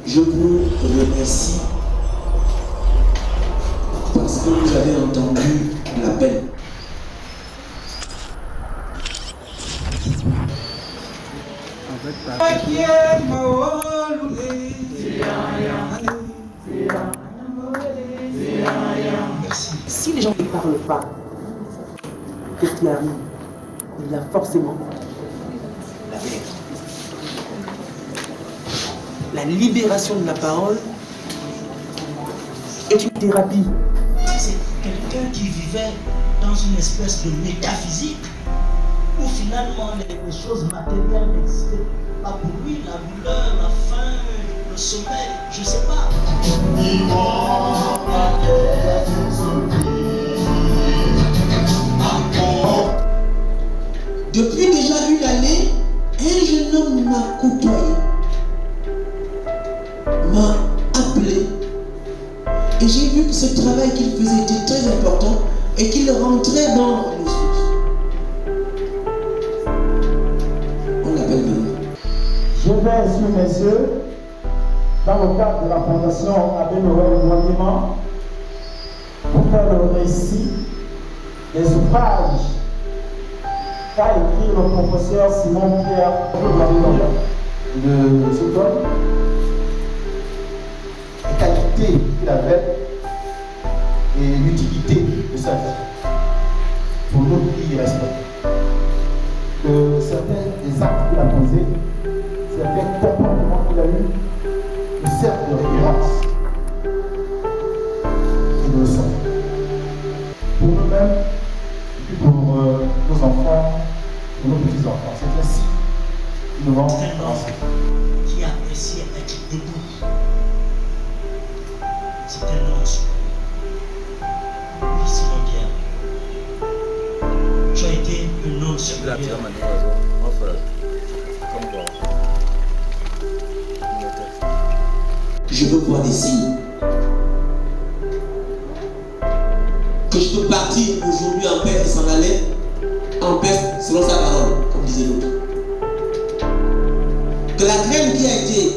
Je vous remercie parce que vous avez entendu l'appel. Si les gens ne parlent pas, qu'est-ce qui arrive? Il y a forcément la guerre. La libération de la parole est une thérapie. C'est quelqu'un qui vivait dans une espèce de métaphysique où finalement les choses matérielles n'existaient pas pour lui, la douleur, la faim, le sommeil, je ne sais pas. Depuis déjà une année, un jeune homme m'a côtoyé, m'a appelé, et j'ai vu que ce travail qu'il faisait était très important et qu'il rentrait dans les sources. On l'appelle maintenant. Je vais sur mes yeux, dans le cadre de la Fondation Abbé Noël Monument, pour faire le récit des ouvrages qu'a écrit le professeur Simon Pierre de cet homme, les qualités qu'il avait et l'utilité de sa vie pour nous qui restons. Que certains des actes qu'il a posés, certains comportements qu'il a eus, nous servent de référence et de leçon pour nous-mêmes et pour nos enfants, pour nos petits-enfants. C'est ainsi que nous vont avancer. Qui appréciait être debout. C'est un homme. Oui, Simon Pierre. Tu as été un homme supérieur. Je veux voir des signes. Que je peux partir aujourd'hui en paix et s'en aller en paix selon sa parole, comme disait l'autre. Que la graine qui a été